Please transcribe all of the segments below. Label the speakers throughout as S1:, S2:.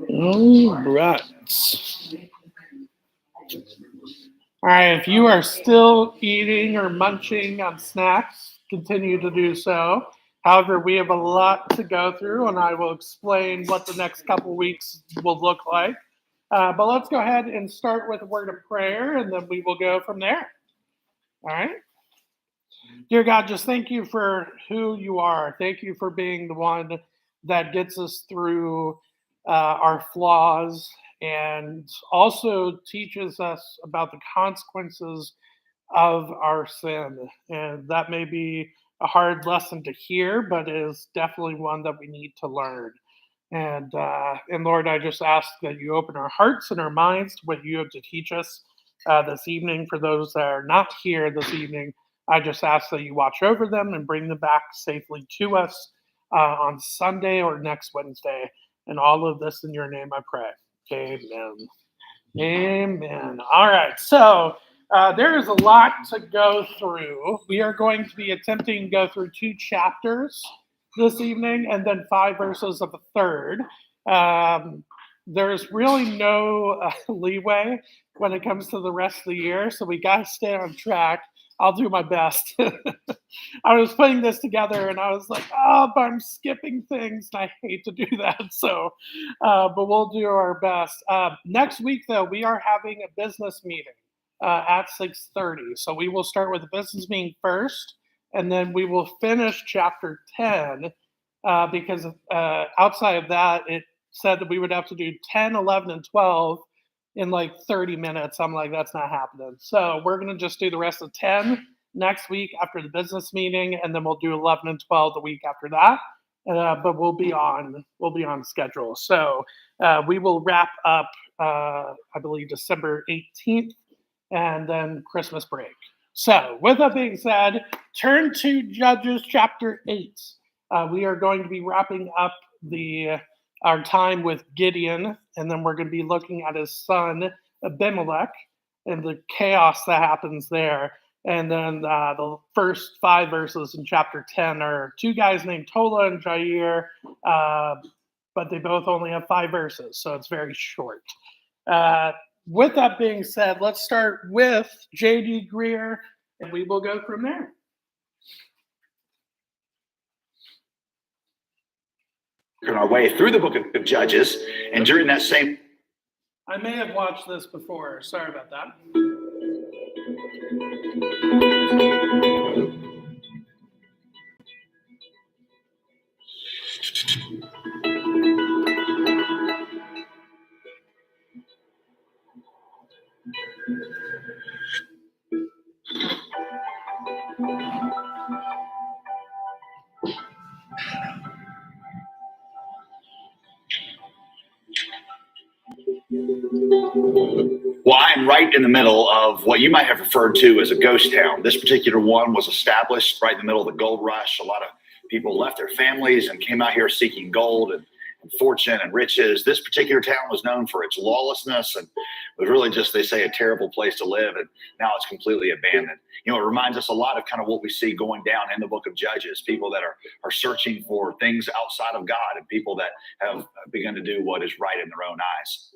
S1: All right. All right, if you are still eating or munching on snacks, continue to do so. However, we have a lot to go through, and I will explain what the next couple weeks will look like. But let's go ahead and start with a word of prayer, and then we will go from there. All right? Dear God, just thank you for who you are. Thank you for being the one that gets us through our flaws and also teaches us about the consequences of our sin. And that may be a hard lesson to hear, but is definitely one that we need to learn. And Lord, I just ask that you open our hearts and our minds to what you have to teach us this evening. For those that are not here this evening, I just ask that you watch over them and bring them back safely to us on Sunday or next Wednesday. And all of this in your name I pray. Amen. Amen. All right. So there is a lot to go through. We are going to be attempting to go through 2 chapters this evening and then 5 verses of a third. There's really no leeway when it comes to the rest of the year, so we got to stay on track. I'll do my best. I was putting this together and I was like, oh, but I'm skipping things and I hate to do that. So, but we'll do our best. Next week, though, we are having a business meeting at 6:30. So we will start with the business meeting first, and then we will finish chapter 10 because outside of that, it said that we would have to do 10, 11, and 12 in like 30 minutes. I'm like, that's not happening. So we're going to just do the rest of 10 next week after the business meeting, and then we'll do 11 and 12 the week after that. But we'll be on schedule. So we will wrap up, I believe, December 18th, and then Christmas break. So with that being said, turn to Judges chapter 8. We are going to be wrapping up our time with Gideon, and then we're going to be looking at his son Abimelech and the chaos that happens there. And then the first 5 verses in chapter 10 are 2 guys named Tola and Jair, but they both only have 5 verses, so it's very short. With that being said, let's start with J.D. Greer, and we will go from there.
S2: Our way through the book of Judges, and during that same...
S1: I may have watched this before. Sorry about that.
S2: Well, I'm right in the middle of what you might have referred to as a ghost town. This particular one was established right in the middle of the gold rush. A lot of people left their families and came out here seeking gold and fortune and riches. This particular town was known for its lawlessness and was really just, they say, a terrible place to live. And now it's completely abandoned. You know, it reminds us a lot of kind of what we see going down in the book of Judges, people that are searching for things outside of God and people that have begun to do what is right in their own eyes.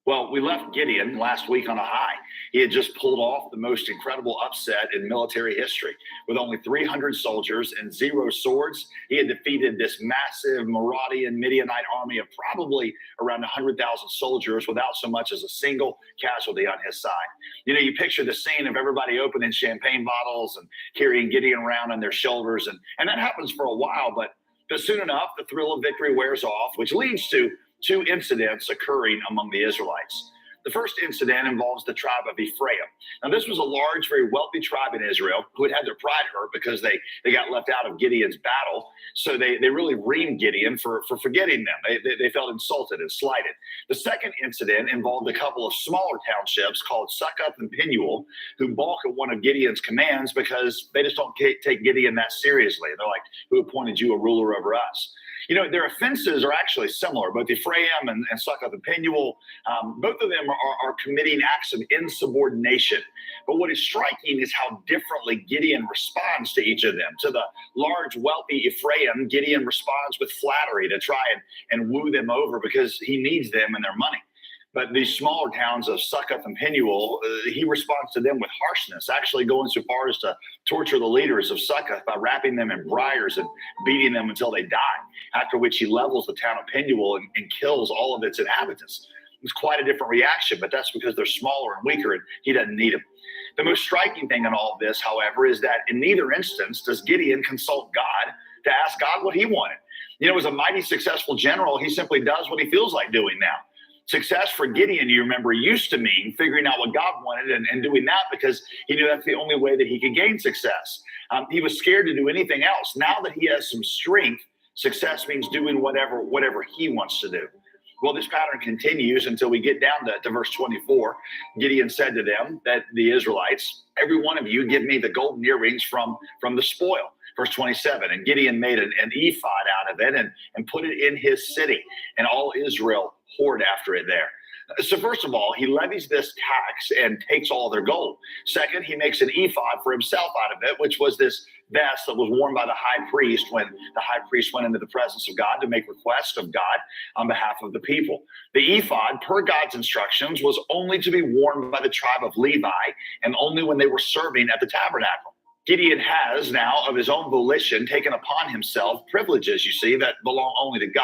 S2: Well, we left Gideon last week on a high. He had just pulled off the most incredible upset in military history. With only 300 soldiers and 0 swords, he had defeated this massive Maradian Midianite army of probably around 100,000 soldiers without so much as a single casualty on his side. You know, you picture the scene of everybody opening champagne bottles and carrying Gideon around on their shoulders. And that happens for a while, but soon enough, the thrill of victory wears off, which leads to 2 incidents occurring among the Israelites. The first incident involves the tribe of Ephraim. Now, this was a large, very wealthy tribe in Israel who had their pride hurt because they got left out of Gideon's battle. So they really reamed Gideon for forgetting them. They felt insulted and slighted. The second incident involved a couple of smaller townships called Succoth and Penuel who balk at one of Gideon's commands because they just don't take Gideon that seriously. They're like, who appointed you a ruler over us? Their offenses are actually similar. Both Ephraim and Succoth and Penuel, both of them are committing acts of insubordination. But what is striking is how differently Gideon responds to each of them. To the large, wealthy Ephraim, Gideon responds with flattery to try and woo them over because he needs them and their money. But these smaller towns of Succoth and Penuel, he responds to them with harshness, actually going so far as to torture the leaders of Succoth by wrapping them in briars and beating them until they die, after which he levels the town of Penuel and kills all of its inhabitants. It's quite a different reaction, but that's because they're smaller and weaker and he doesn't need them. The most striking thing in all of this, however, is that in neither instance does Gideon consult God to ask God what he wanted. As a mighty successful general, he simply does what he feels like doing now. Success for Gideon, you remember, used to mean figuring out what God wanted and doing that because he knew that's the only way that he could gain success. He was scared to do anything else. Now that he has some strength, success means doing whatever he wants to do. Well, this pattern continues until we get down to verse 24. Gideon said to them, that the Israelites, every one of you give me the golden earrings from the spoil. Verse 27, and Gideon made an ephod out of it and put it in his city, and all Israel poured after it there. So first of all, he levies this tax and takes all their gold. Second, he makes an ephod for himself out of it, which was this vest that was worn by the high priest when the high priest went into the presence of God to make request of God on behalf of the people. The ephod, per God's instructions, was only to be worn by the tribe of Levi and only when they were serving at the tabernacle. Gideon has now, of his own volition, taken upon himself privileges, you see, that belong only to God.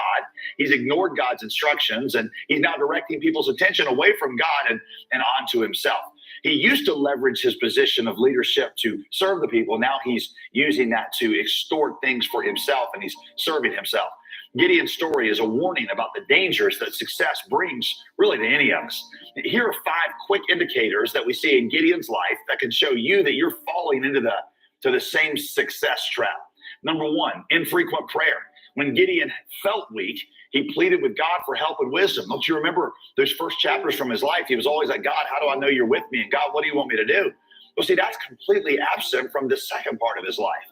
S2: He's ignored God's instructions, and he's now directing people's attention away from God and onto himself. He used to leverage his position of leadership to serve the people. Now he's using that to extort things for himself, and he's serving himself. Gideon's story is a warning about the dangers that success brings really to any of us. Here are 5 quick indicators that we see in Gideon's life that can show you that you're falling into the same success trap. Number 1, infrequent prayer. When Gideon felt weak, he pleaded with God for help and wisdom. Don't you remember those first chapters from his life? He was always like, God, how do I know you're with me? And God, what do you want me to do? Well, see, that's completely absent from the second part of his life.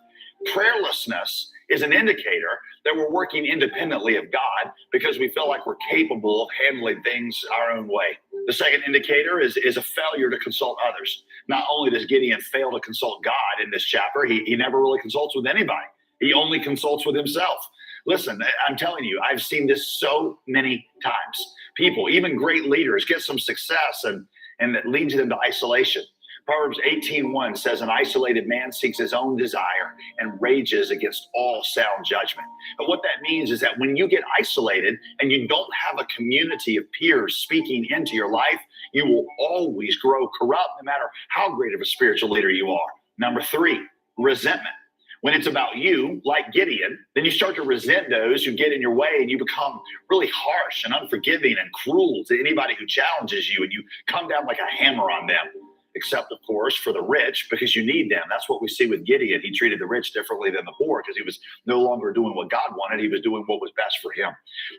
S2: Prayerlessness is an indicator that we're working independently of God because we feel like we're capable of handling things our own way. The second indicator is a failure to consult others. Not only does Gideon fail to consult God in this chapter, he never really consults with anybody. He only consults with himself. Listen, I'm telling you, I've seen this so many times. People, even great leaders, get some success and that leads them to isolation. Proverbs 18:1 says, an isolated man seeks his own desire and rages against all sound judgment. But what that means is that when you get isolated and you don't have a community of peers speaking into your life, you will always grow corrupt no matter how great of a spiritual leader you are. Number 3, resentment. When it's about you, like Gideon, then you start to resent those who get in your way and you become really harsh and unforgiving and cruel to anybody who challenges you, and you come down like a hammer on them. Except, of course, for the rich, because you need them. That's what we see with Gideon. He treated the rich differently than the poor because he was no longer doing what God wanted. He was doing what was best for him.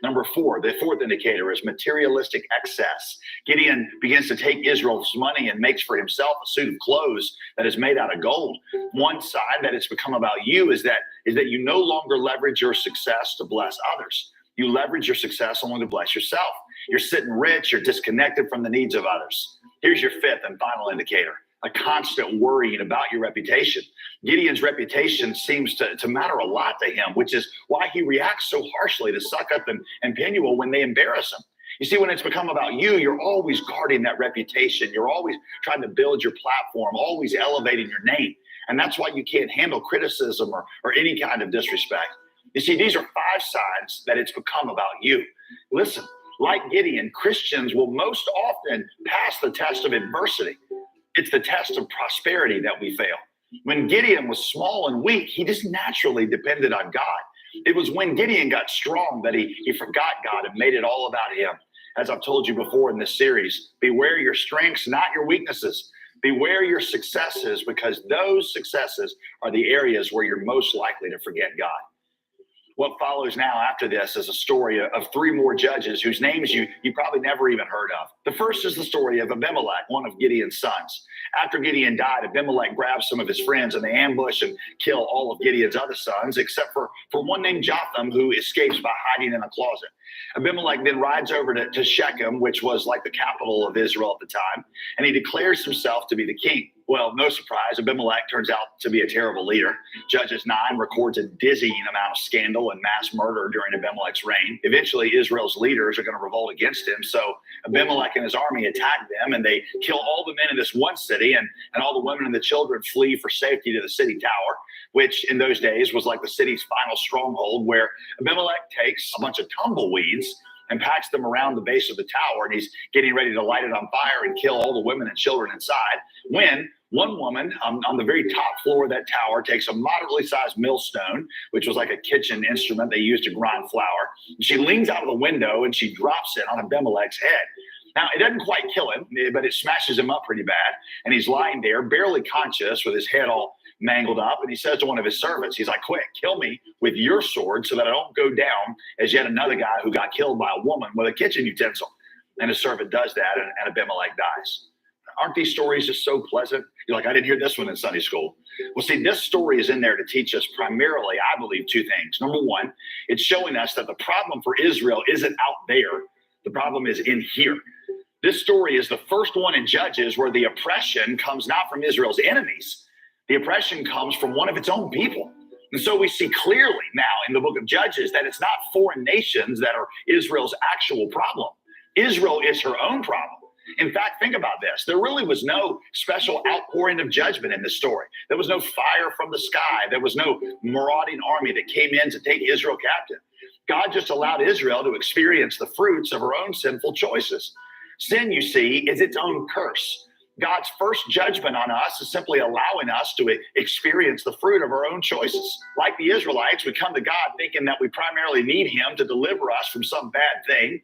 S2: Number 4, the fourth indicator is materialistic excess. Gideon begins to take Israel's money and makes for himself a suit of clothes that is made out of gold. One sign that it's become about you is that you no longer leverage your success to bless others. You leverage your success only to bless yourself. You're sitting rich. You're disconnected from the needs of others. Here's your 5th and final indicator, a constant worrying about your reputation. Gideon's reputation seems to matter a lot to him, which is why he reacts so harshly to Succoth and Penuel when they embarrass him. You see, when it's become about you, you're always guarding that reputation. You're always trying to build your platform, always elevating your name. And that's why you can't handle criticism or any kind of disrespect. You see, these are 5 signs that it's become about you. Listen. Like Gideon, Christians will most often pass the test of adversity. It's the test of prosperity that we fail. When Gideon was small and weak, he just naturally depended on God. It was when Gideon got strong that he forgot God and made it all about him. As I've told you before in this series, beware your strengths, not your weaknesses. Beware your successes, because those successes are the areas where you're most likely to forget God. What follows now after this is a story of three more judges whose names you probably never even heard of. The first is the story of Abimelech, one of Gideon's sons. After Gideon died, Abimelech grabs some of his friends and they ambush and kill all of Gideon's other sons, except for one named Jotham, who escapes by hiding in a closet. Abimelech then rides over to Shechem, which was like the capital of Israel at the time, and he declares himself to be the king. Well, no surprise, Abimelech turns out to be a terrible leader. Judges 9 records a dizzying amount of scandal and mass murder during Abimelech's reign. Eventually, Israel's leaders are going to revolt against him, so Abimelech and his army attack them, and they kill all the men in this one city, and all the women and the children flee for safety to the city tower, which in those days was like the city's final stronghold, where Abimelech takes a bunch of tumbleweeds and packs them around the base of the tower, and he's getting ready to light it on fire and kill all the women and children inside, when one woman on the very top floor of that tower takes a moderately sized millstone, which was like a kitchen instrument they used to grind flour. She leans out of the window and she drops it on Abimelech's head. Now, it doesn't quite kill him, but it smashes him up pretty bad, and he's lying there, barely conscious, with his head all mangled up, and he says to one of his servants, he's like, quick, kill me with your sword so that I don't go down as yet another guy who got killed by a woman with a kitchen utensil. And his servant does that, and Abimelech dies. Aren't these stories just so pleasant? You're like, I didn't hear this one in Sunday school. Well, see, this story is in there to teach us primarily, I believe, two things. Number one, it's showing us that the problem for Israel isn't out there. The problem is in here. This story is the first one in Judges where the oppression comes not from Israel's enemies. The oppression comes from one of its own people. And so we see clearly now in the book of Judges that it's not foreign nations that are Israel's actual problem. Israel is her own problem. In fact, think about this. There really was no special outpouring of judgment in this story. There was no fire from the sky. There was no marauding army that came in to take Israel captive. God just allowed Israel to experience the fruits of her own sinful choices. Sin, you see, is its own curse. God's first judgment on us is simply allowing us to experience the fruit of our own choices. Like the Israelites, we come to God thinking that we primarily need him to deliver us from some bad thing,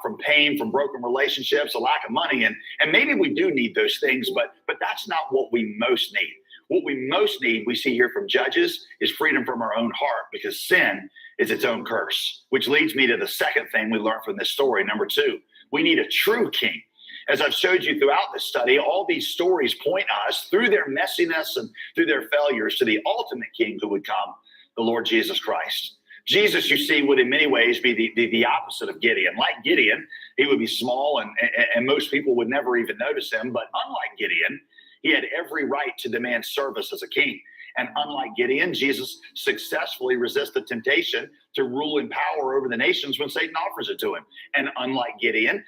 S2: from pain, from broken relationships, a lack of money. And maybe we do need those things, but that's not what we most need. What we most need, we see here from Judges, is freedom from our own heart, because sin is its own curse. Which leads me to the second thing we learned from this story. Number two, we need a true king. As I've showed you throughout this study, all these stories point us through their messiness and through their failures to the ultimate king who would come, the Lord Jesus Christ. Jesus, you see, would in many ways be the opposite of Gideon. Like Gideon, he would be small and most people would never even notice him. But unlike Gideon, he had every right to demand service as a king. And unlike Gideon, Jesus successfully resists the temptation to rule in power over the nations when Satan offers it to him. And unlike Gideon,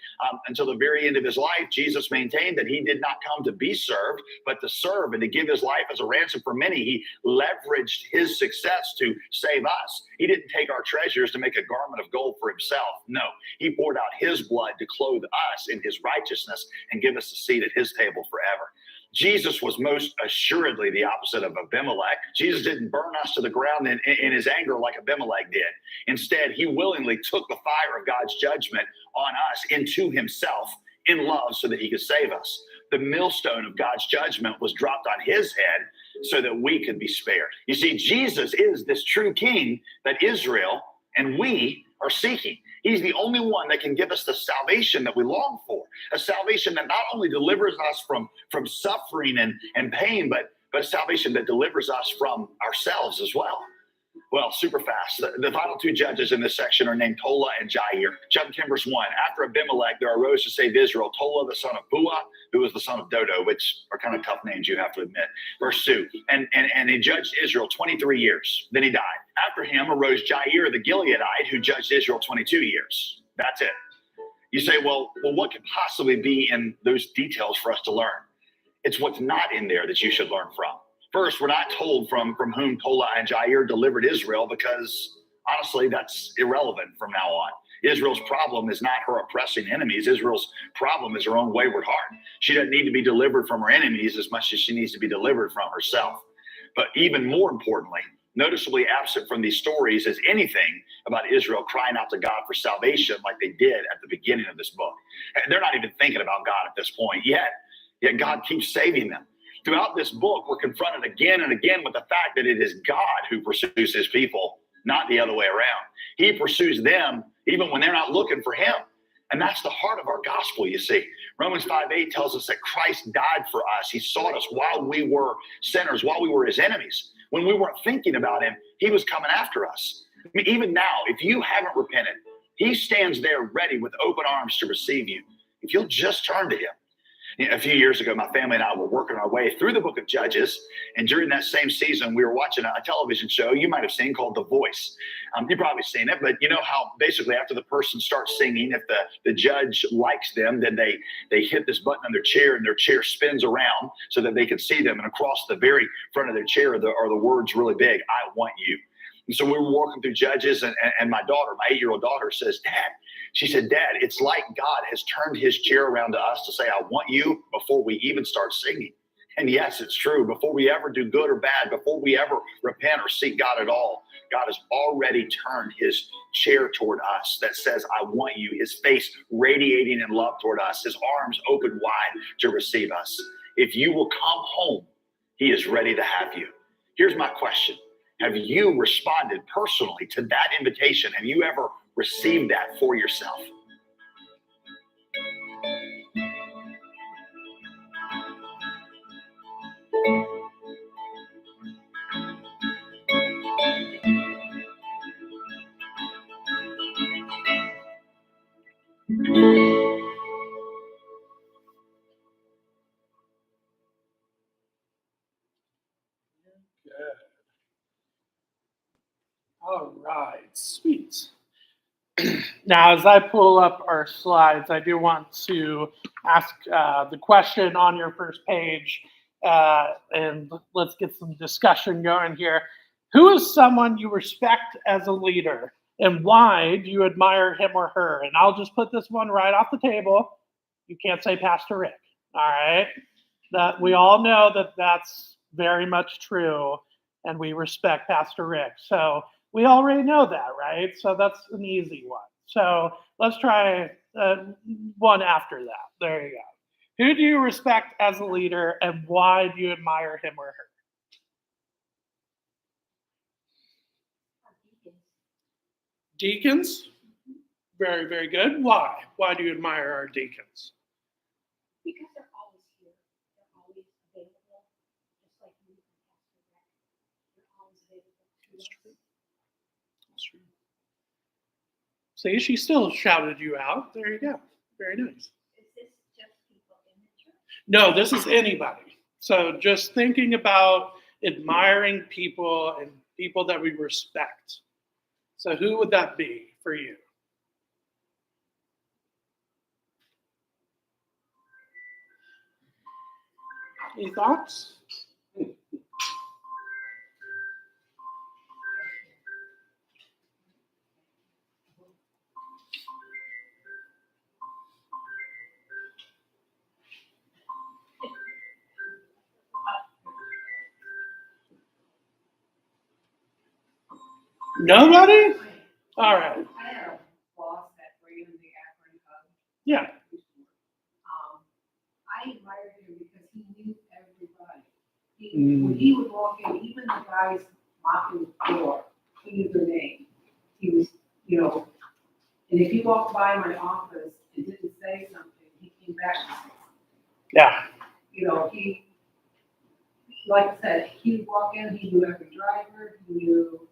S2: until the very end of his life, Jesus maintained that he did not come to be served, but to serve and to give his life as a ransom for many. He leveraged his success to save us. He didn't take our treasures to make a garment of gold for himself. No, he poured out his blood to clothe us in his righteousness and give us a seat at his table forever. Jesus was most assuredly the opposite of Abimelech. Jesus didn't burn us to the ground in his anger like Abimelech did. Instead, he willingly took the fire of God's judgment on us into himself in love so that he could save us. The millstone of God's judgment was dropped on his head so that we could be spared. You see, Jesus is this true king that Israel and we are seeking. He's the only one that can give us the salvation that we long for, a salvation that not only delivers us from suffering and pain, but a salvation that delivers us from ourselves as well. Well, super fast. The final two judges in this section are named Tola and Jair. Jump in verse 1. After Abimelech, there arose to save Israel Tola, the son of Puah, who was the son of Dodo, which are kind of tough names, you have to admit. Verse 2. And he judged Israel 23 years. Then he died. After him arose Jair, the Gileadite, who judged Israel 22 years. That's it. You say, well, what could possibly be in those details for us to learn? It's what's not in there that you should learn from. First, we're not told from whom Tola and Jair delivered Israel because, honestly, that's irrelevant from now on. Israel's problem is not her oppressing enemies. Israel's problem is her own wayward heart. She doesn't need to be delivered from her enemies as much as she needs to be delivered from herself. But even more importantly, noticeably absent from these stories is anything about Israel crying out to God for salvation like they did at the beginning of this book. They're not even thinking about God at this point yet God keeps saving them. Throughout this book, we're confronted again and again with the fact that it is God who pursues his people, not the other way around. He pursues them even when they're not looking for him. And that's the heart of our gospel, you see. Romans 5:8 tells us that Christ died for us. He sought us while we were sinners, while we were his enemies. When we weren't thinking about him, he was coming after us. I mean, even now, if you haven't repented, he stands there ready with open arms to receive you. If you'll just turn to him. A few years ago, my family and I were working our way through the book of Judges. And during that same season, we were watching a television show you might have seen called The Voice. You've probably seen it, but you know how basically after the person starts singing, if the judge likes them, then they hit this button on their chair and their chair spins around so that they can see them. And across the very front of their chair are the words really big, I want you. And so we were walking through Judges, and my daughter, my 8-year-old daughter, says, she said, Dad, it's like God has turned his chair around to us to say, I want you before we even start singing. And yes, it's true. Before we ever do good or bad, before we ever repent or seek God at all, God has already turned his chair toward us that says, I want you, his face radiating in love toward us, his arms open wide to receive us. If you will come home, he is ready to have you. Here's my question. Have you responded personally to that invitation? Have you ever received that for yourself?
S1: All right, sweet. Now, as I pull up our slides, I do want to ask the question on your first page, and let's get some discussion going here. Who is someone you respect as a leader, and why do you admire him or her? And I'll just put this one right off the table. You can't say Pastor Rick, all right? That we all know that that's very much true, and we respect Pastor Rick. So we already know that, right? So that's an easy one. So let's try one after that. There you go. Who do you respect as a leader, and why do you admire him or her? Deacons? Very, very good. Why? Why do you admire our deacons?
S3: Because they're always here. They're always available. Just like you, they're always available to
S1: That's true.
S3: us.
S1: That's true. See, she still shouted you out. There you go. Very nice.
S3: Is this just people in the church?
S1: No, this is anybody. So just thinking about admiring people and people that we respect. So who would that be for you? Any thoughts? Nobody? All right.
S4: I had a boss that ran the Akron Hub.
S1: Yeah.
S4: I admired him because he knew everybody. When he would walk in, even the guys mopping the floor, he knew their name. He was, and if he walked by my office and didn't say something, he came back and said something.
S1: Yeah.
S4: He, like I said, he would walk in, he knew every driver, he knew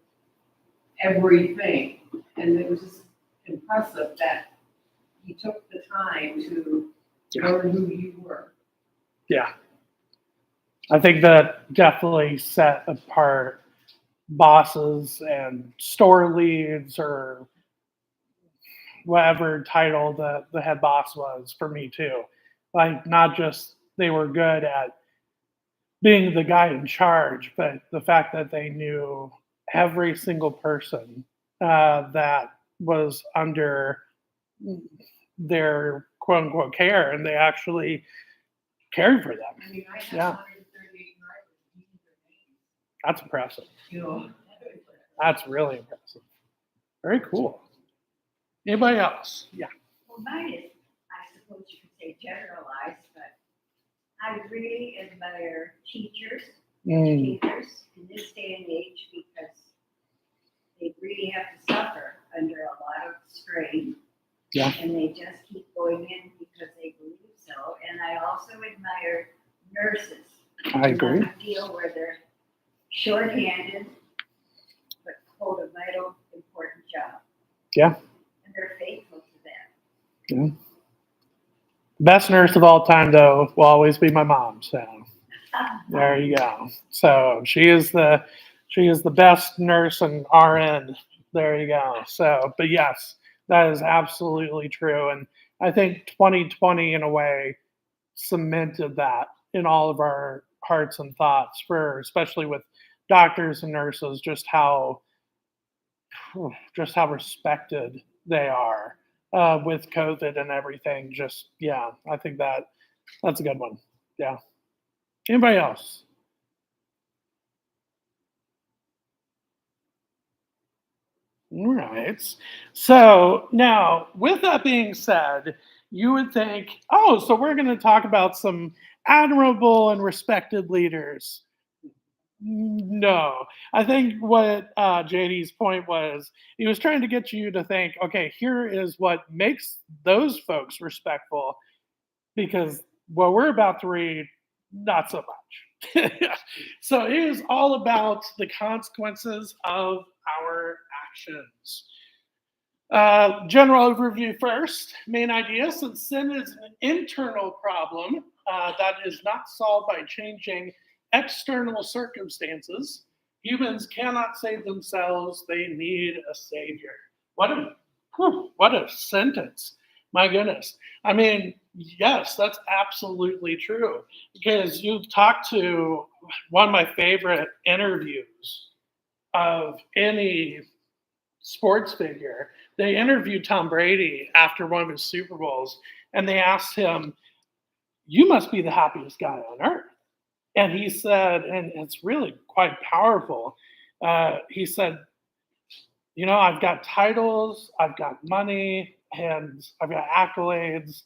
S4: everything. And it was just impressive that he took the time to learn who you were.
S1: Yeah. I think that definitely set apart bosses and store leads or whatever title the head boss was for me too. Like, not just they were good at being the guy in charge, but the fact that they knew every single person that was under their quote unquote care, and they actually cared for them.
S4: I mean, I had
S1: Yeah.
S4: 138 drivers, he knew their names,
S1: That's impressive.
S4: you know.
S1: That's really impressive. Very cool. Anybody else? Yeah.
S3: Well, mine is, I suppose you could say generalized, but I really admire teachers, educators in this day and age because
S5: they really have to suffer under a lot of strain.
S1: Yeah.
S5: And they just keep going in because they believe so. And I also admire nurses.
S1: I agree.
S5: In a field where they're shorthanded, but hold a vital, important job.
S1: Yeah.
S5: And they're faithful to that.
S1: Yeah. Best nurse of all time, though, will always be my mom. So there you go. So she is the best nurse and RN. There you go. So, but yes, that is absolutely true. And I think 2020, in a way, cemented that in all of our hearts and thoughts, for especially with doctors and nurses, just how respected they are with COVID and everything. Just, yeah, I think that's a good one. Yeah. Anybody else? All right. So now, with that being said, you would think, oh, so we're going to talk about some admirable and respected leaders. No, I think what JD's point was, he was trying to get you to think, okay, here is what makes those folks respectful, because what we're about to read, not so much. So it is all about the consequences of our actions. General overview first. Main idea: since sin is an internal problem that is not solved by changing external circumstances, humans cannot save themselves. They need a savior. What a sentence. My goodness. I mean, yes, that's absolutely true. Because you've talked to one of my favorite interviews of any sports figure. They interviewed Tom Brady after one of his Super Bowls, and they asked him, "You must be the happiest guy on earth." And he said, and it's really quite powerful, he said, I've got titles, I've got money, and I've got accolades,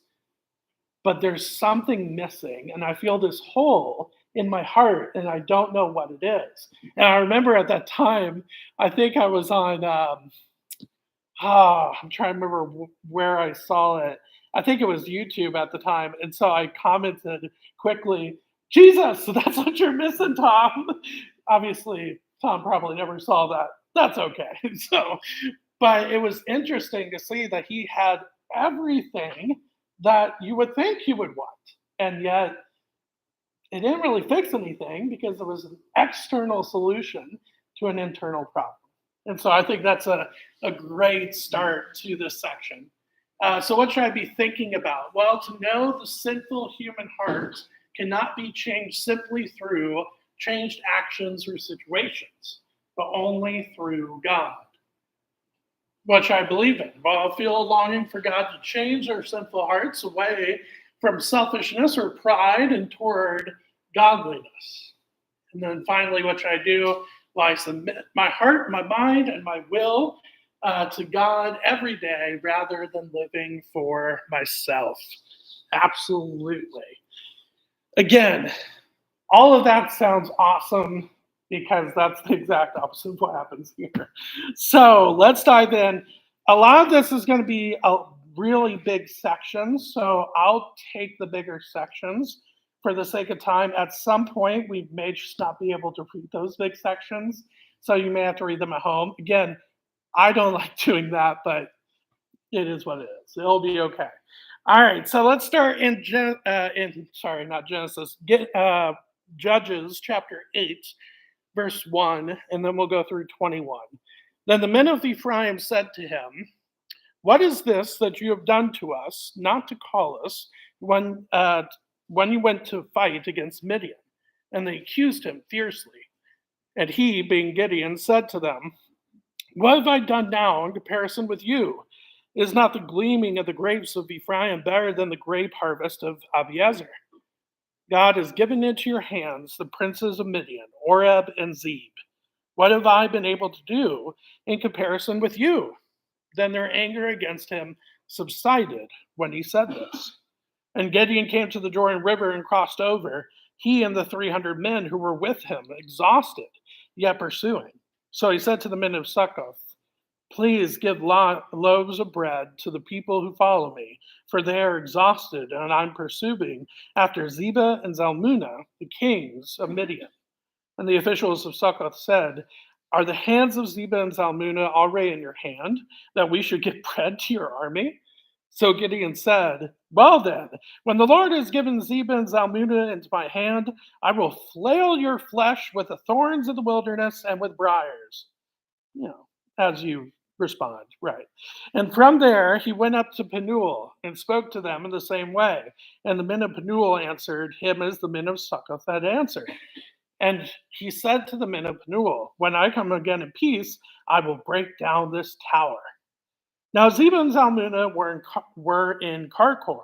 S1: but there's something missing, and I feel this hole in my heart, and I don't know what it is. And I remember at that time, I think I was on, I'm trying to remember where I saw it. I think it was YouTube at the time, and so I commented quickly, "Jesus, that's what you're missing, Tom." Obviously, Tom probably never saw that. That's okay. So, but it was interesting to see that he had everything that you would think he would want, and yet it didn't really fix anything because it was an external solution to an internal problem. And so I think that's a great start to this section. So what should I be thinking about? Well, to know the sinful human heart cannot be changed simply through changed actions or situations, but only through God. What should I believe in? Well, I feel a longing for God to change our sinful hearts away from selfishness or pride and toward godliness. And then finally, what should I do? Well, I submit my heart, my mind, and my will to God every day rather than living for myself. Absolutely. Again, all of that sounds awesome because that's the exact opposite of what happens here. So let's dive in. A lot of this is going to be a really big sections, so I'll take the bigger sections for the sake of time. At some point, we may just not be able to read those big sections, so you may have to read them at home. Again, I don't like doing that, but it is what it is. It'll be okay. All right, so let's start in Judges chapter 8, verse 1, and then we'll go through 21. Then the men of Ephraim said to him, "What is this that you have done to us, not to call us when you went to fight against Midian?" And they accused him fiercely. And he, being Gideon, said to them, "What have I done now in comparison with you? Is not the gleaming of the grapes of Ephraim better than the grape harvest of Abiezer? God has given into your hands the princes of Midian, Oreb and Zeb. What have I been able to do in comparison with you?" Then their anger against him subsided when he said this. And Gideon came to the Jordan River and crossed over, he and the 300 men who were with him, exhausted, yet pursuing. So he said to the men of Succoth, Please give loaves of bread to the people who follow me, for they are exhausted, and I'm pursuing after Zebah and Zalmunna, the kings of Midian. And the officials of Succoth said, Are the hands of Zebah and Zalmunna already in your hand, that we should give bread to your army? So Gideon said, Well then, when the Lord has given Zebah and Zalmunna into my hand, I will flail your flesh with the thorns of the wilderness and with briars. As you respond, right. And from there he went up to Penuel and spoke to them in the same way. And the men of Penuel answered him as the men of Succoth had answered. And he said to the men of Penuel, When I come again in peace, I will break down this tower. Now Zebah and Zalmunna were in Karkor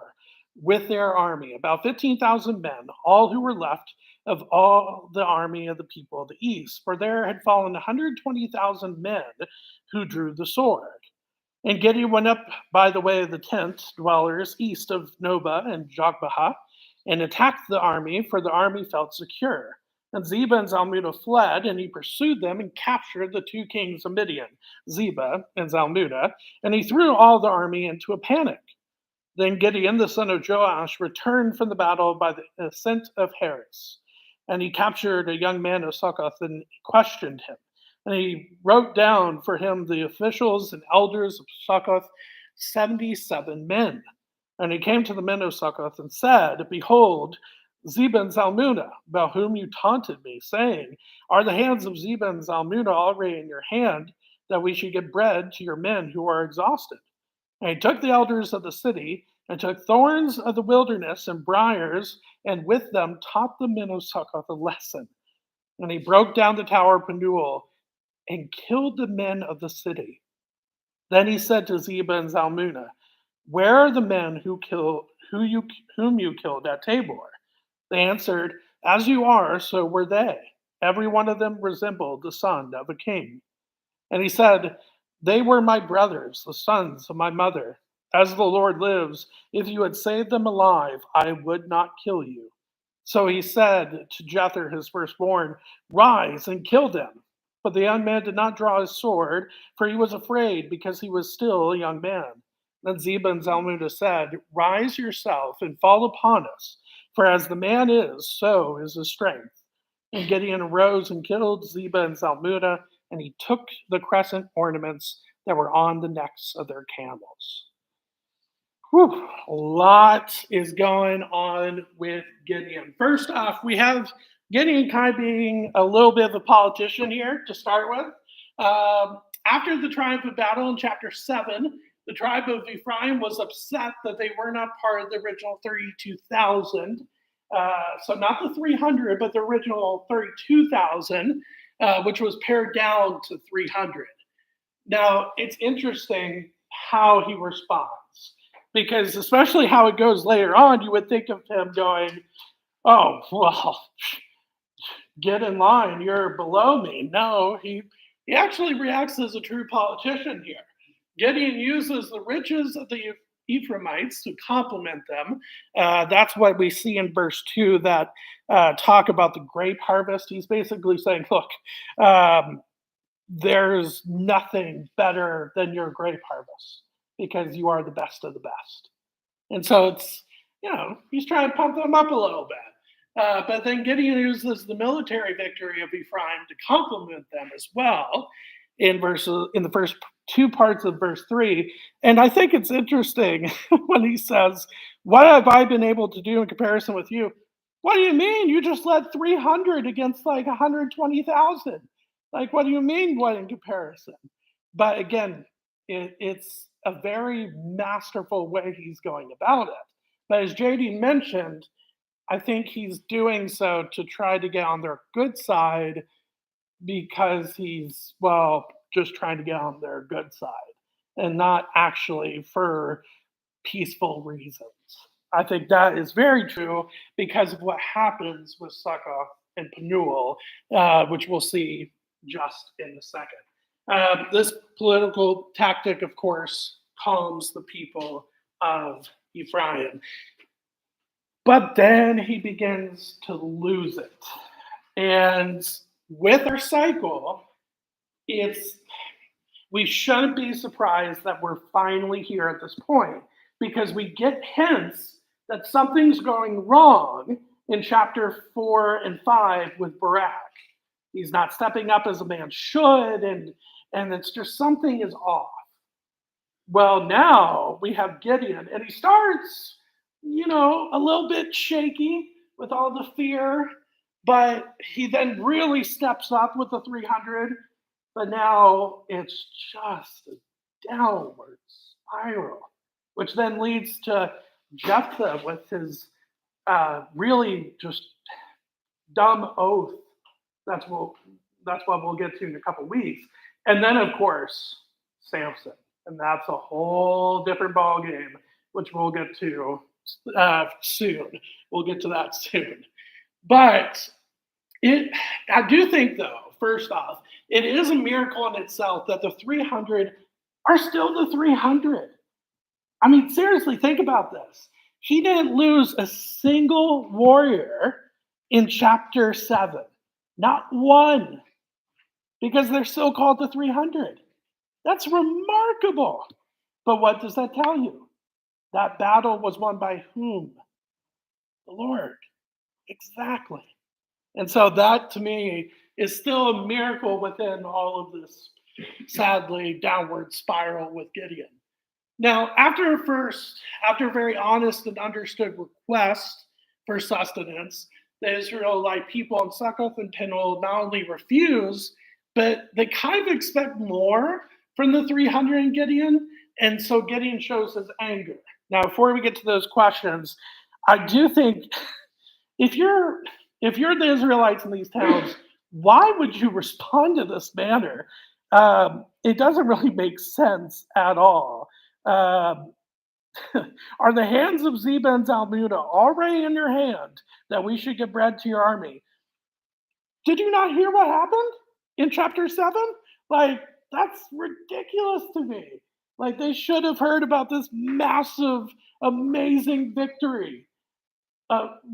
S1: with their army, about 15,000 men, all who were left of all the army of the people of the east, for there had fallen 120,000 men who drew the sword. And Gideon went up by the way of the tent dwellers east of Nobah and Jogbehah and attacked the army, for the army felt secure. And Zebah and Zalmunna fled, and he pursued them and captured the two kings of Midian, Zebah and Zalmunna, and he threw all the army into a panic. Then Gideon, the son of Joash, returned from the battle by the ascent of Heres, and he captured a young man of Succoth and questioned him. And he wrote down for him the officials and elders of Succoth, 77 men. And he came to the men of Succoth and said, Behold, Zebah and Zalmunna, about whom you taunted me, saying, Are the hands of Zebah and Zalmunna already in your hand, that we should give bread to your men who are exhausted? And he took the elders of the city, and took thorns of the wilderness and briars, and with them taught the men of Succoth a lesson. And he broke down the tower of Penuel, and killed the men of the city. Then he said to Zebah and Zalmunna, Where are the men whom you killed at Tabor? They answered, As you are, so were they. Every one of them resembled the son of a king. And he said, They were my brothers, the sons of my mother. As the Lord lives, if you had saved them alive, I would not kill you. So he said to Jether, his firstborn, Rise and kill them. But the young man did not draw his sword, for he was afraid, because he was still a young man. Then Zebah and Zalmunna said, Rise yourself and fall upon us, for as the man is, so is his strength. And Gideon arose and killed Zebah and Zalmunna, and he took the crescent ornaments that were on the necks of their camels. Whew, a lot is going on with Gideon. First off, we have Gideon kind of being a little bit of a politician here to start with. After the triumphant battle in chapter 7, the tribe of Ephraim was upset that they were not part of the original 32,000. So not the 300, but the original 32,000, which was pared down to 300. Now, it's interesting how he responds, because especially how it goes later on, you would think of him going, oh, well, get in line, you're below me. No, he actually reacts as a true politician here. Gideon uses the riches of the Ephraimites to compliment them. That's what we see in verse 2 that talk about the grape harvest. He's basically saying, look, there's nothing better than your grape harvest because you are the best of the best. And so it's, he's trying to pump them up a little bit. But then Gideon uses the military victory of Ephraim to compliment them as well in the first two parts of verse 3. And I think it's interesting when he says, what have I been able to do in comparison with you? What do you mean? You just led 300 against like 120,000. Like, what do you mean, what in comparison? But again, it's a very masterful way he's going about it. But as JD mentioned, I think he's doing so to try to get on their good side because he's, just trying to get on their good side and not actually for peaceful reasons. I think that is very true because of what happens with Succoth and Penuel, which we'll see just in a second. This political tactic, of course, calms the people of Ephraim. But then he begins to lose it. And with our cycle, we shouldn't be surprised that we're finally here at this point because we get hints that something's going wrong in chapter 4 and 5 with Barak. He's not stepping up as a man should, and it's just something is off. Well, now we have Gideon, and he starts, a little bit shaky with all the fear, but he then really steps up with the 300. But now it's just a downward spiral, which then leads to Jephthah with his really just dumb oath. That's what we'll get to in a couple weeks. And then, of course, Samson. And that's a whole different ballgame, which we'll get to soon. We'll get to that soon. But I do think, though, first off, it is a miracle in itself that the 300 are still the 300. I mean, seriously, think about this. He didn't lose a single warrior in chapter 7. Not one. Because they're still called the 300. That's remarkable. But what does that tell you? That battle was won by whom? The Lord. Exactly. And so that, to me, is still a miracle within all of this, sadly, downward spiral with Gideon. Now, after a very honest and understood request for sustenance, the Israelite people in Succoth and Penuel not only refuse, but they kind of expect more from the 300 in Gideon, and so Gideon shows his anger. Now, before we get to those questions, I do think if you're the Israelites in these towns, why would you respond to this manner? It doesn't really make sense at all. Are the hands of Zebah and Zalmunna already in your hand that we should give bread to your army? Did you not hear what happened in chapter 7? That's ridiculous to me. They should have heard about this massive, amazing victory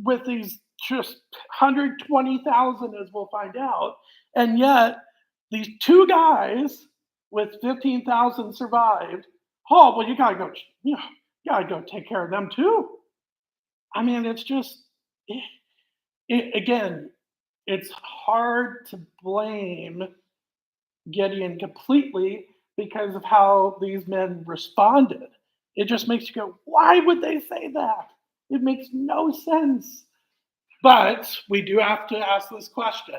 S1: with these just 120,000, as we'll find out. And yet, these two guys with 15,000 survived. Oh, well, you gotta go take care of them too. I mean, it's just, again, it's hard to blame Gideon completely because of how these men responded. It just makes you go, why would they say that? It makes no sense. But we do have to ask this question.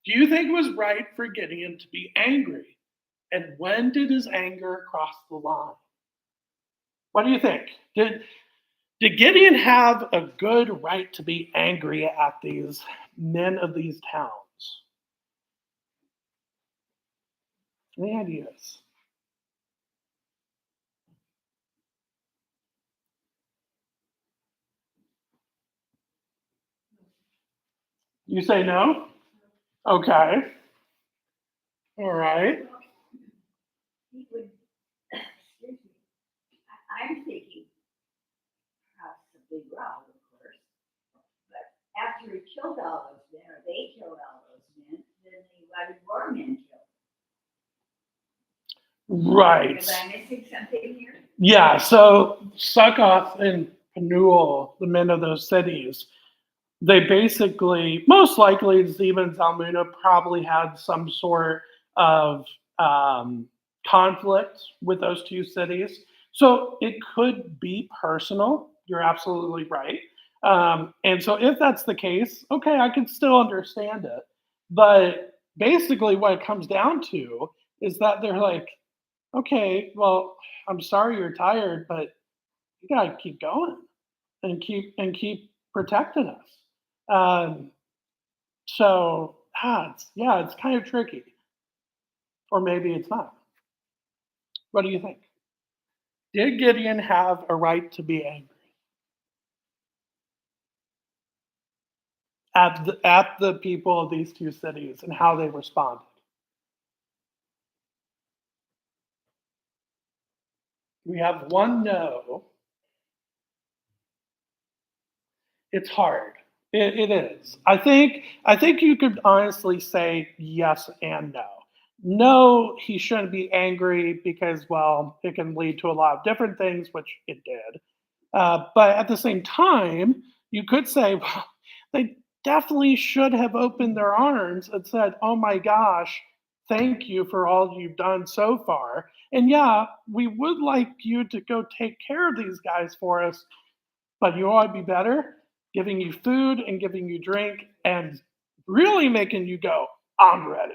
S1: Do you think it was right for Gideon to be angry? And when did his anger cross the line? What do you think? Did Gideon have a good right to be angry at these men of these towns? Any ideas? You say no? Okay. All right.
S5: He would, excuse me, I'm thinking possibly wrong, of course, but after he killed all those men, or they killed all those men, then they wanted more men killed.
S1: Right.
S5: Am I missing something here?
S1: Yeah, so Succoth and Penuel, the men of those cities, they basically, most likely, Zebah and Zalmunna probably had some sort of conflict with those two cities. So it could be personal. You're absolutely right. And so if that's the case, okay, I can still understand it. But basically what it comes down to is that they're like, okay, well, I'm sorry you're tired, but you gotta keep going and keep protecting us. So it's kind of tricky, or maybe it's not. What do you think? Did Gideon have a right to be angry at the people of these two cities and how they responded? We have one no. It's hard. It is. I think you could honestly say yes and no. no, he shouldn't be angry because, well, it can lead to a lot of different things, which it did. But at the same time, you could say, well, they definitely should have opened their arms and said, oh my gosh, thank you for all you've done so far. And yeah, we would like you to go take care of these guys for us, but you ought to be better, giving you food and giving you drink and really making you go, I'm ready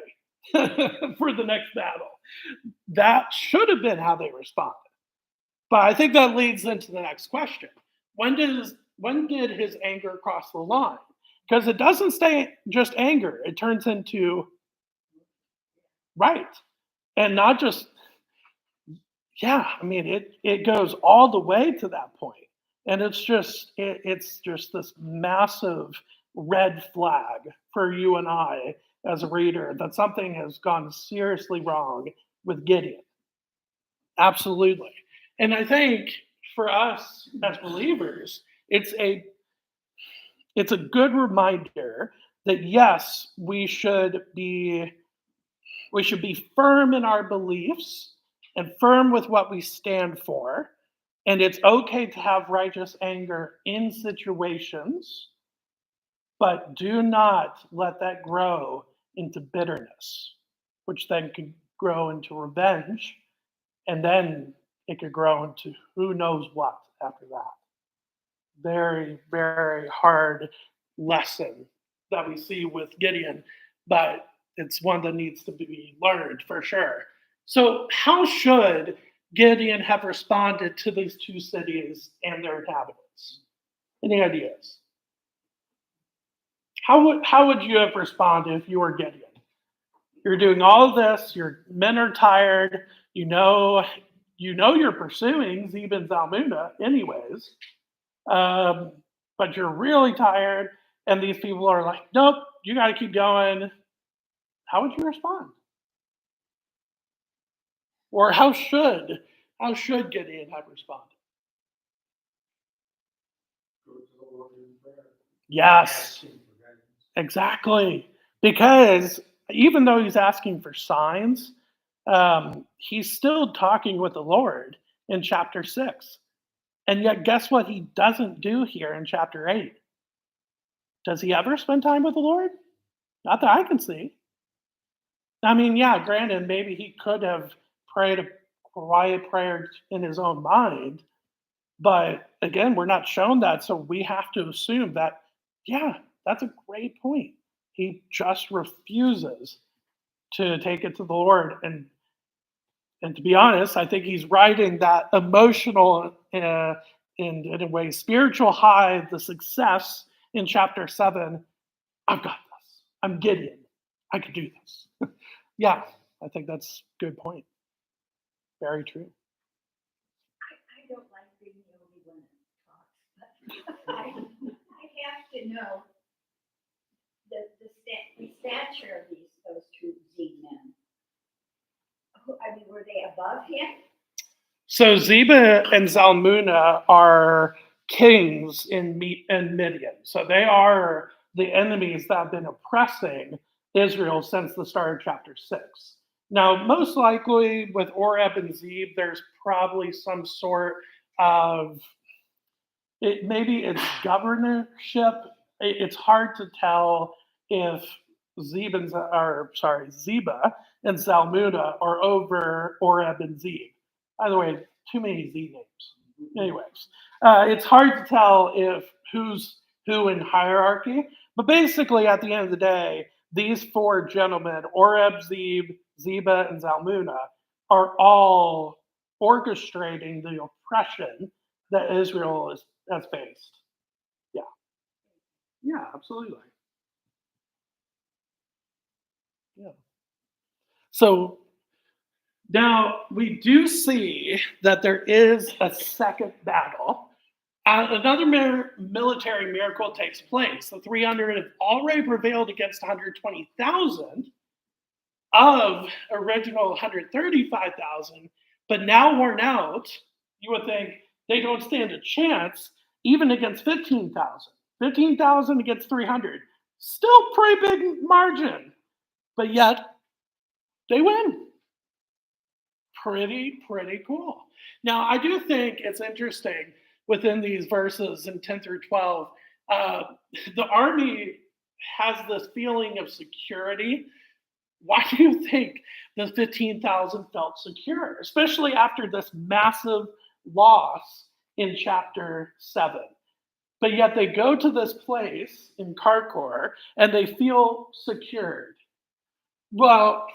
S1: for the next battle. That should have been how they responded. But I think that leads into the next question. When did his anger cross the line? Because it doesn't stay just anger, it turns into right. And not just, yeah, I mean it goes all the way to that point. And it's just this massive red flag for you and I as a reader that something has gone seriously wrong with Gideon. Absolutely. And I think for us as believers, it's a it's a good reminder that yes, we should be firm in our beliefs and firm with what we stand for. And it's okay to have righteous anger in situations, but do not let that grow into bitterness, which then could grow into revenge, and then it could grow into who knows what after that. Very, very hard lesson that we see with Gideon, but it's one that needs to be learned for sure. So, how should Gideon have responded to these two cities and their inhabitants? Any ideas? How would you have responded if you were Gideon? You're doing all of this. Your men are tired. You're pursuing Zeb and Zalmunna anyways, um, but you're really tired, and these people are like, "Nope, you got to keep going." How would you respond? Or how should Gideon have responded? Yes, exactly. Because even though he's asking for signs, he's still talking with the Lord in chapter 6. And yet, guess what he doesn't do here in chapter 8? Does he ever spend time with the Lord? Not that I can see. I mean, yeah, granted, maybe he could have prayed a quiet prayer in his own mind, but again, we're not shown that, so we have to assume that, yeah, that's a great point. He just refuses to take it to the Lord, and to be honest, I think he's riding that emotional, in a way, spiritual high, the success in chapter 7. I've got this. I'm Gideon. I can do this. Yeah, I think that's a good point. Very true.
S5: I don't like being the only one that talks, but I have to know the stature of those two Z men. I mean, were they above him?
S1: So Zeba and Zalmunna are kings in Midian. So they are the enemies that have been oppressing Israel since the start of chapter 6. Now, most likely with Oreb and Zeb, there's probably some sort of maybe it's governorship. It's hard to tell if Zeba and Zalmunna are over Oreb and Zeb. By the way, too many Z names. Anyways, it's hard to tell if who's who in hierarchy. But basically, at the end of the day, these four gentlemen, Oreb, Zeb, Zeba, and Zalmunna, are all orchestrating the oppression that Israel has faced. Yeah. Yeah, absolutely. Yeah. So now we do see that there is a second battle. Another military miracle takes place. The 300 have already prevailed against 120,000 of original 135,000, but now worn out, you would think they don't stand a chance even against 15,000. 15,000 against 300. Still pretty big margin. But yet, They win. Pretty cool. Now, I do think it's interesting within these verses in 10 through 12, uh, the army has this feeling of security. Why do you think the 15,000 felt secure, especially after this massive loss in chapter 7? But yet they go to this place in Karkor and they feel secured. Well,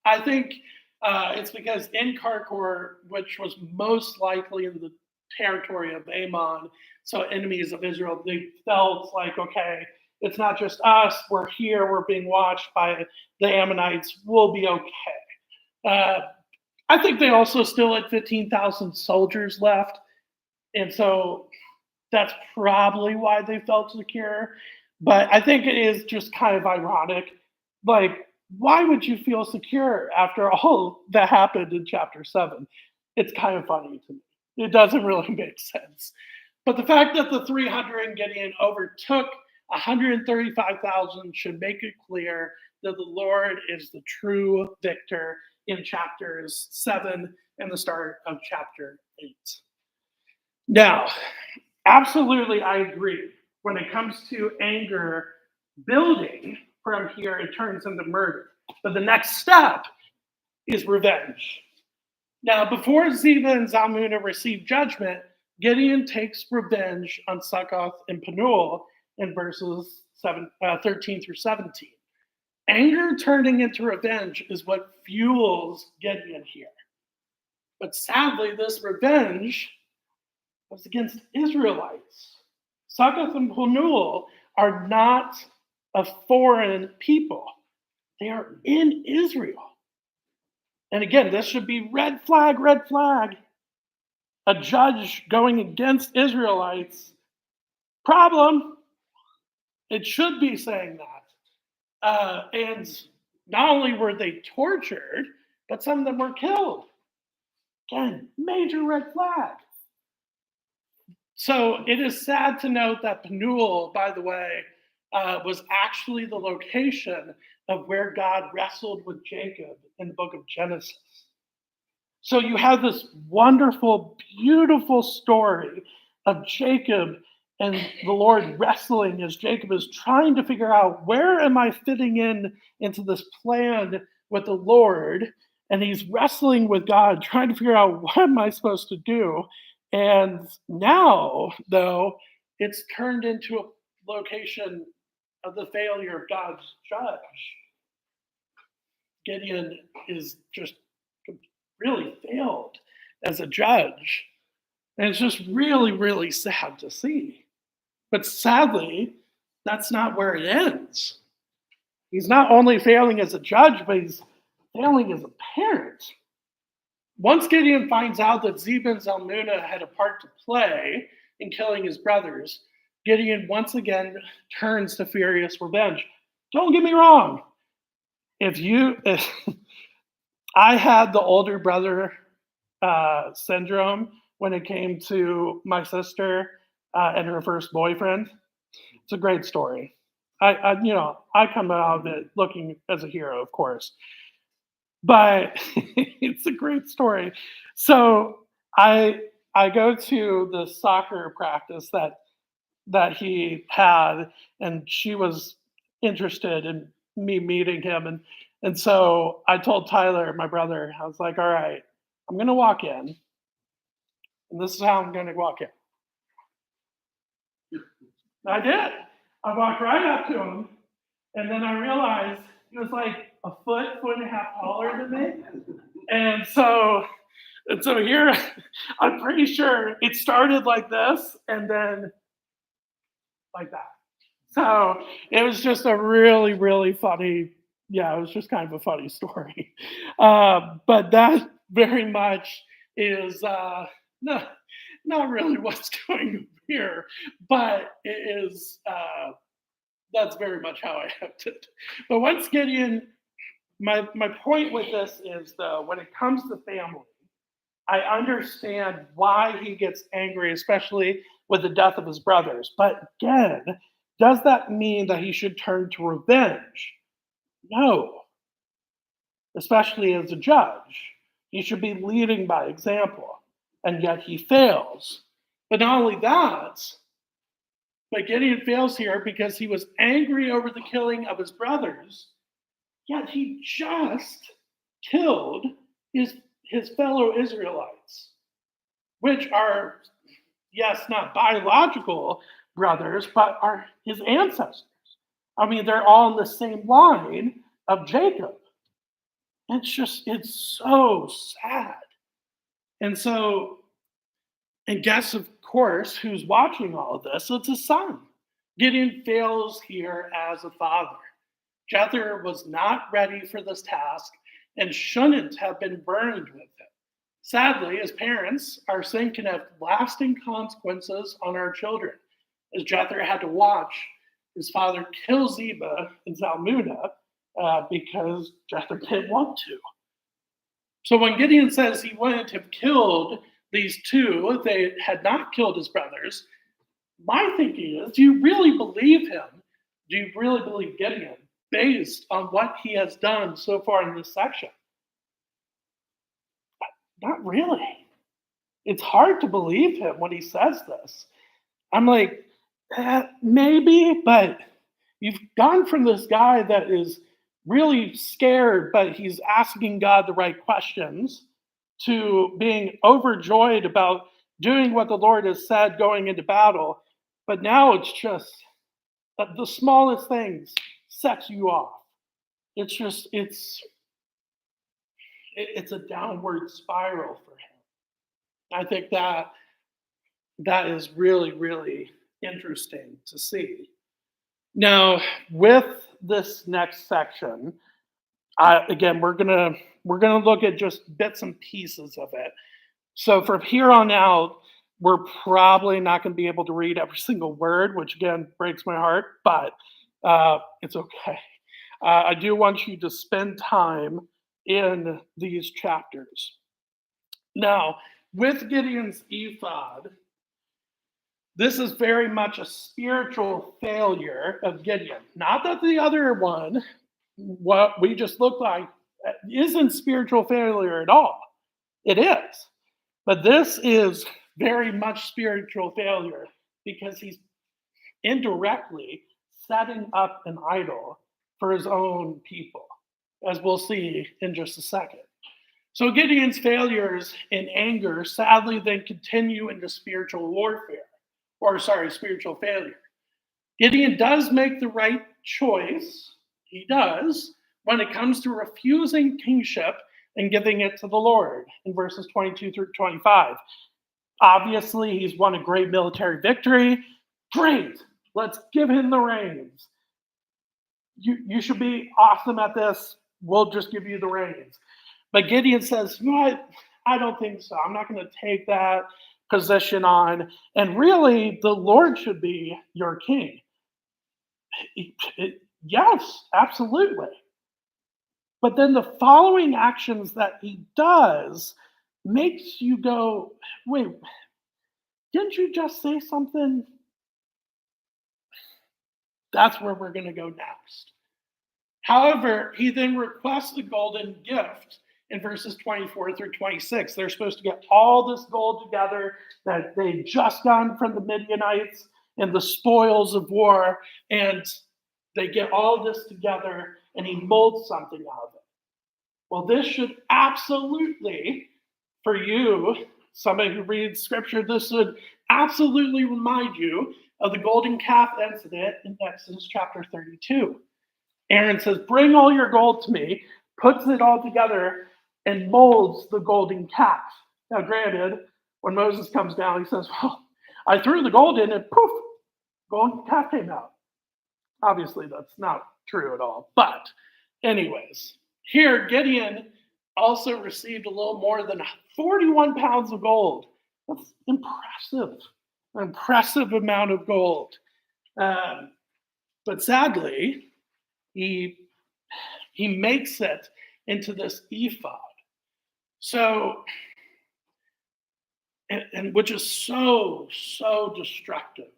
S1: I think it's because in Karkor, which was most likely in the territory of Ammon, so enemies of Israel, they felt like, okay, it's not just us, we're here, we're being watched by the Ammonites, we'll be okay. I think they also still had 15,000 soldiers left, and so that's probably why they felt secure. But I think it is just kind of ironic. Like, why would you feel secure after all that happened in chapter 7? It's kind of funny to me. It doesn't really make sense. But the fact that the 300 Gideon overtook 135,000 should make it clear that the Lord is the true victor in chapters 7 and the start of chapter 8. Now, absolutely, I agree. When it comes to anger building from here, it turns into murder. But the next step is revenge. Now, before Ziba and Zalmunna receive judgment, Gideon takes revenge on Succoth and Penuel in verses 13 through 17. Anger turning into revenge is what fuels Gideon here. But sadly, this revenge was against Israelites. Succoth and Penuel are not a foreign people. They are in Israel. And again, this should be red flag, red flag. A judge going against Israelites, problem. It should be saying that. And not only were they tortured, but some of them were killed. Again, major red flag. So it is sad to note that Penuel, by the way, was actually the location of where God wrestled with Jacob in the book of Genesis. So you have this wonderful, beautiful story of Jacob and the Lord wrestling as Jacob is trying to figure out, where am I fitting into this plan with the Lord? And he's wrestling with God, trying to figure out, what am I supposed to do? And now, though, it's turned into a location of the failure of God's judge. Gideon is just really failed as a judge. And it's just really, really sad to see. But sadly, that's not where it ends. He's not only failing as a judge, but he's failing as a parent. Once Gideon finds out that Ziba and Zalmunna had a part to play in killing his brothers, Gideon once again turns to furious revenge. Don't get me wrong. If I had the older brother syndrome when it came to my sister and her first boyfriend. It's a great story. I come out of it looking as a hero, of course, but it's a great story. So I go to the soccer practice that he had, and she was interested in me meeting him, and so I told Tyler, my brother, I was like, all right, I'm gonna walk in, and this is how I'm gonna walk in. And I did. I walked right up to him, and then I realized he was like a foot and a half taller than me. And so here, I'm pretty sure it started like this, and then like that. So it was just a really, really funny, it was just kind of a funny story. But that very much is not really what's going on here, but it is, that's very much how I acted. But once Gideon, my point with this is, though, when it comes to family, I understand why he gets angry, especially with the death of his brothers. But again, does that mean that he should turn to revenge? No. especially as a judge. He should be leading by example, and yet he fails. But not only that, but Gideon fails here because he was angry over the killing of his brothers, yet he just killed his fellow Israelites, which are, yes, not biological brothers, but are his ancestors. I mean, they're all in the same line of Jacob. It's so sad. And so, and guess, of course, who's watching all of this? It's his son. Gideon fails here as a father. Jair was not ready for this task and shouldn't have been burned with it. Sadly, as parents, our sin can have lasting consequences on our children, as Jair had to watch his father kill Zeba and Zalmunna because Jair didn't want to. So when Gideon says he wouldn't have killed these two if they had not killed his brothers, my thinking is, do you really believe him? Do you really believe Gideon based on what he has done so far in this section? Not really. It's hard to believe him when he says this. I'm like, maybe, but you've gone from this guy that is really scared, but he's asking God the right questions, to being overjoyed about doing what the Lord has said going into battle. But now it's just the smallest things sets you off. It's a downward spiral for him. I think that is really, really interesting to see. Now, with this next section, again, we're gonna look at just bits and pieces of it. So from here on out, we're probably not going to be able to read every single word, which again breaks my heart, but it's okay. I do want you to spend time in these chapters. Now, with Gideon's ephod, this is very much a spiritual failure of Gideon. Not that the other one, what we just looked like, isn't spiritual failure at all. It is. But this is very much spiritual failure because he's indirectly setting up an idol for his own people, as we'll see in just a second. So Gideon's failures in anger sadly then continue into spiritual spiritual failure. Gideon does make the right choice. He does when it comes to refusing kingship and giving it to the Lord in verses 22 through 25. Obviously, he's won a great military victory. Great, let's give him the reins. You should be awesome at this. We'll just give you the reins. But Gideon says, you know what? I don't think so. I'm not going to take that position on. And really, the Lord should be your king. Yes, absolutely. But then the following actions that he does makes you go, wait, didn't you just say something? That's where we're going to go next. However, he then requests the golden gift in verses 24 through 26. They're supposed to get all this gold together that they just gotten from the Midianites and the spoils of war, and they get all this together, and he molds something out of it. Well, this should absolutely, for you, somebody who reads scripture, this should absolutely remind you of the golden calf incident in Exodus chapter 32. Aaron says, bring all your gold to me, puts it all together, and molds the golden calf. Now, granted, when Moses comes down, he says, well, I threw the gold in and poof, golden calf came out. Obviously, that's not true at all. But anyways, here Gideon also received a little more than 41 pounds of gold. That's impressive. An impressive amount of gold. But sadly, he makes it into this ephod. So, and which is so destructive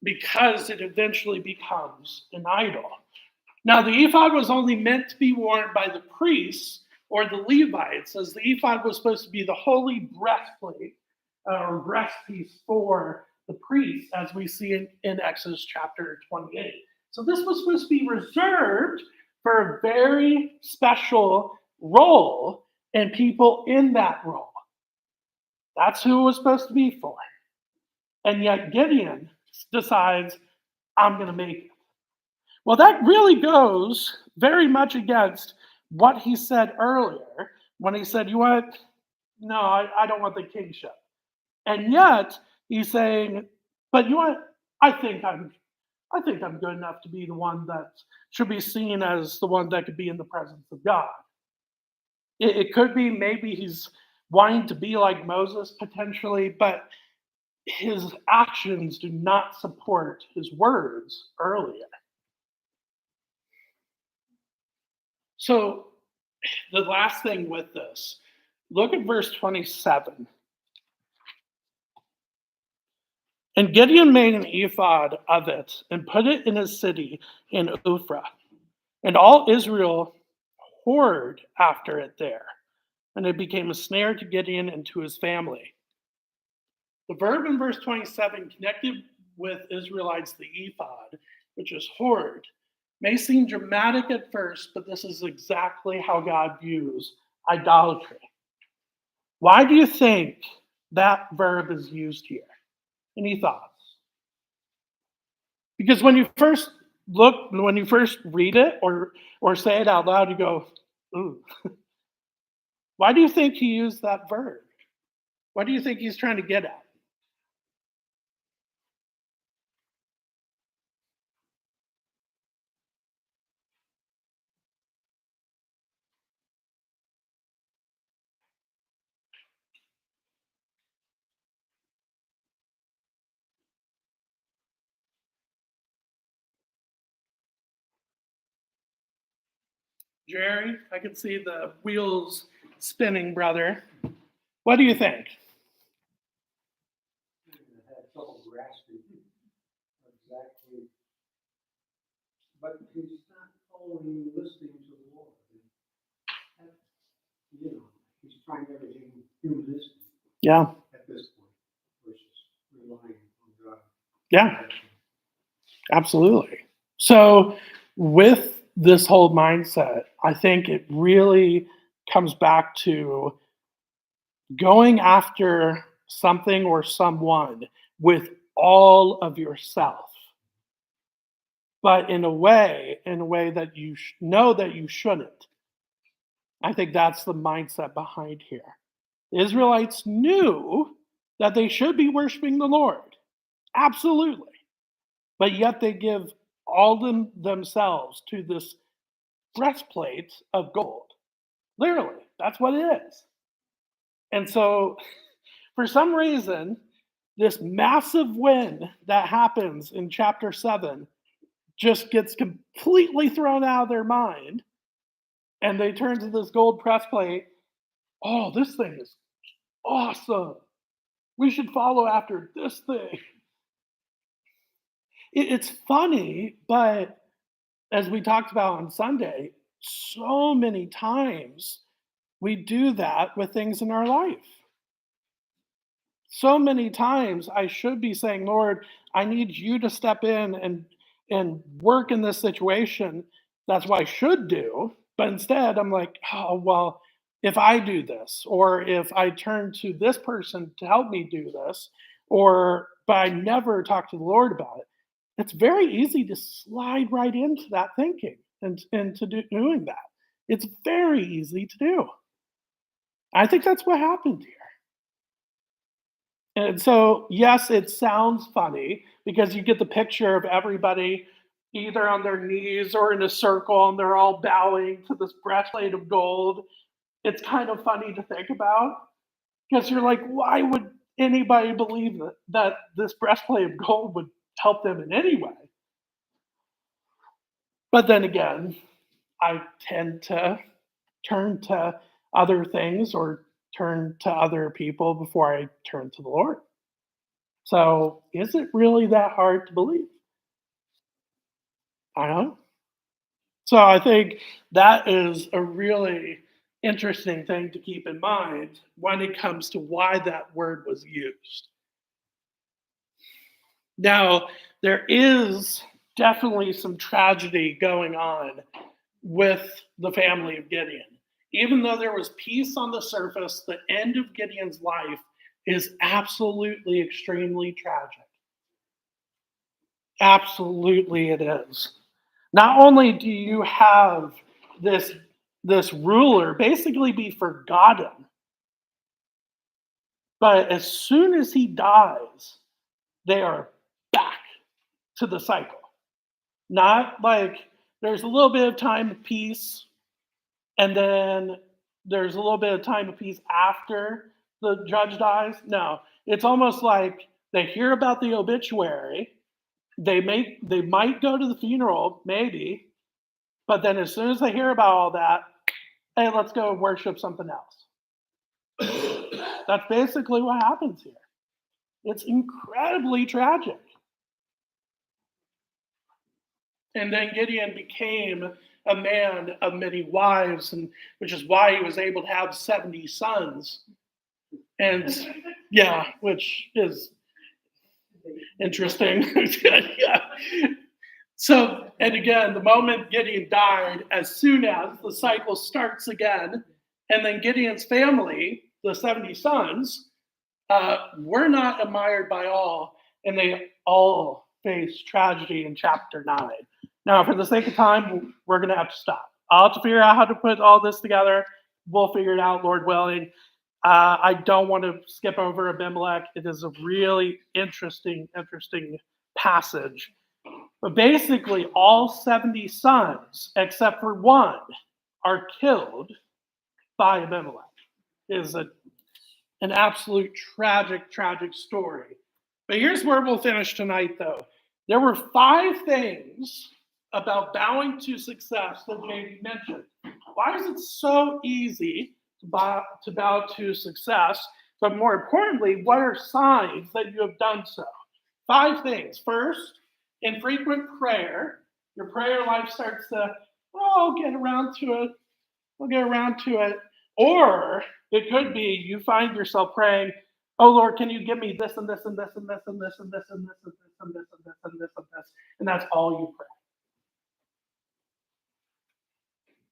S1: because it eventually becomes an idol. Now, the ephod was only meant to be worn by the priests or the Levites, as the ephod was supposed to be the holy breastplate or breastpiece for the priests, as we see in Exodus chapter 28. So this was supposed to be reserved for a very special role and people in that role. That's who it was supposed to be for. And yet Gideon decides, I'm going to make it. Well, that really goes very much against what he said earlier when he said, you know what? No, I don't want the kingship. And yet he's saying, but you know what? I think I'm good enough to be the one that should be seen as the one that could be in the presence of God. It could be maybe he's wanting to be like Moses potentially, but his actions do not support his words earlier. So the last thing with this, look at verse 27. And Gideon made an ephod of it and put it in his city in Ophrah. And all Israel whored after it there. And it became a snare to Gideon and to his family. The verb in verse 27 connected with Israelites, the ephod, which is whored, may seem dramatic at first, but this is exactly how God views idolatry. Why do you think that verb is used here? Any thoughts? Because when you first read it or say it out loud, you go, ooh. Why do you think he used that verb? What do you think he's trying to get at? Jerry, I can see the wheels spinning, brother. What do you think?
S6: I had trouble grasping exactly, but he's not only listening to the Lord. He's trying everything humanistic.
S1: Yeah.
S6: At this point, versus relying on God.
S1: Yeah, absolutely. So with this whole mindset, I think it really comes back to going after something or someone with all of yourself, but in a way that you know that you shouldn't. I think that's the mindset behind here. The Israelites knew that they should be worshiping the Lord, absolutely, but yet they give all themselves to this breastplate of gold. Literally, that's what it is. And so, for some reason, this massive win that happens in chapter 7 just gets completely thrown out of their mind. And they turn to this gold breastplate. Oh, this thing is awesome. We should follow after this thing. It's funny, but as we talked about on Sunday, so many times we do that with things in our life. So many times I should be saying, Lord, I need you to step in and work in this situation. That's what I should do. But instead, I'm like, oh, well, if I do this, or if I turn to this person to help me do this, but I never talk to the Lord about it, it's very easy to slide right into that thinking and to doing that. It's very easy to do. I think that's what happened here. And so, yes, it sounds funny because you get the picture of everybody either on their knees or in a circle and they're all bowing to this breastplate of gold. It's kind of funny to think about because you're like, why would anybody believe that this breastplate of gold would help them in any way? But then again, I tend to turn to other things or turn to other people before I turn to the Lord. So is it really that hard to believe? I don't know. So I think that is a really interesting thing to keep in mind when it comes to why that word was used. Now, there is definitely some tragedy going on with the family of Gideon. Even though there was peace on the surface, the end of Gideon's life is absolutely extremely tragic. Absolutely, it is. Not only do you have this, this ruler basically be forgotten, but as soon as he dies, they are back to the cycle. Not like there's a little bit of time of peace, and then there's a little bit of time of peace after the judge dies. No, it's almost like they hear about the obituary, they might go to the funeral, maybe, but then as soon as they hear about all that, hey, let's go worship something else. That's basically what happens here. It's incredibly tragic. And then Gideon became a man of many wives, and which is why he was able to have 70 sons. And yeah, which is interesting. Yeah. So, and again, the moment Gideon died, as soon as the cycle starts again, and then Gideon's family, the 70 sons, were not admired by all, and they all face tragedy in chapter 9. Now, for the sake of time, we're going to have to stop. I'll have to figure out how to put all this together. We'll figure it out, Lord willing. I don't want to skip over Abimelech. It is a really interesting passage. But basically, all 70 sons, except for one, are killed by Abimelech. It is an absolute tragic story. But here's where we'll finish tonight, though. There were 5 things about bowing to success that JD mentioned. Why is it so easy to bow to success? But more importantly, what are signs that you have done so? 5 things. First, infrequent prayer. Your prayer life starts to, I'll get around to it. Or it could be you find yourself praying, oh Lord, can you give me this and this and this and this and this and this and this and this and this and this and this and this, and that's all you pray.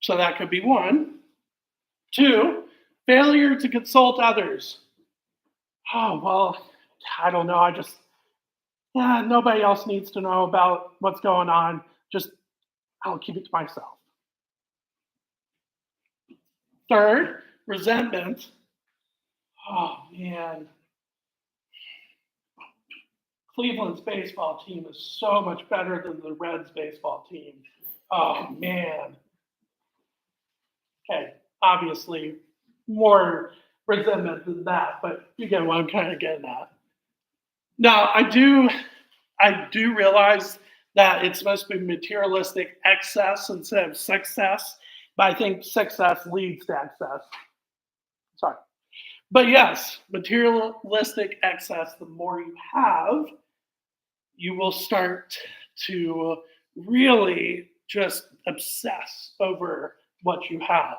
S1: So that could be 1. 2, failure to consult others. Oh, well, I don't know. Nobody else needs to know about what's going on. I'll keep it to myself. 3rd, resentment. Oh, man. Cleveland's baseball team is so much better than the Reds baseball team. Oh, man. Okay, obviously more resentment than that, but you get what I'm kind of getting at. Now, I do realize that it's supposed to be materialistic excess instead of success, but I think success leads to excess. Sorry. But yes, materialistic excess, the more you have, you will start to really just obsess over what you have.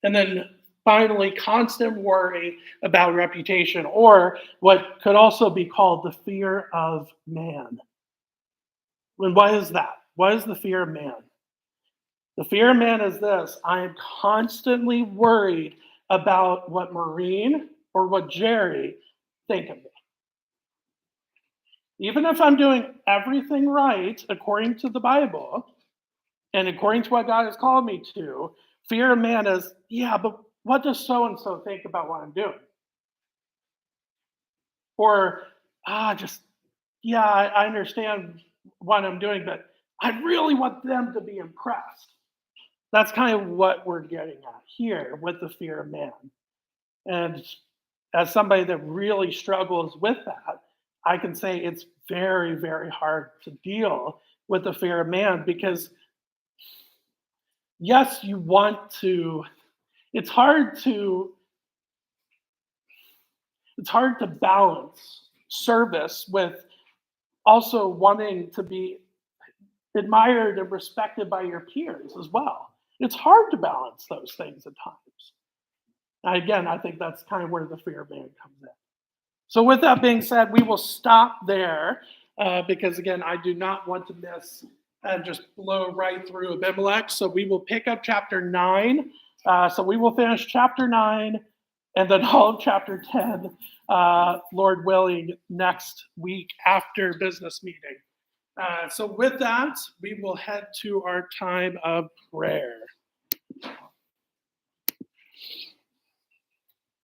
S1: And then finally, constant worry about reputation, or what could also be called the fear of man. And what is that? What is the fear of man? The fear of man is this: I am constantly worried about what Maureen or what Jerry think of me. Even if I'm doing everything right according to the Bible and according to what God has called me to, fear of man is, yeah, but what does so-and-so think about what I'm doing? Or, I understand what I'm doing, but I really want them to be impressed. That's kind of what we're getting at here with the fear of man. And as somebody that really struggles with that, I can say it's very, very hard to deal with the fear of man because, yes, it's hard to balance service with also wanting to be admired and respected by your peers as well. It's hard to balance those things at times. And again, I think that's kind of where the fear of man comes in. So with that being said, we will stop there because again, I do not want to miss and just blow right through Abimelech. So we will pick up chapter 9. So we will finish chapter 9 and then all of chapter 10, Lord willing, next week after business meeting. So with that, we will head to our time of prayer.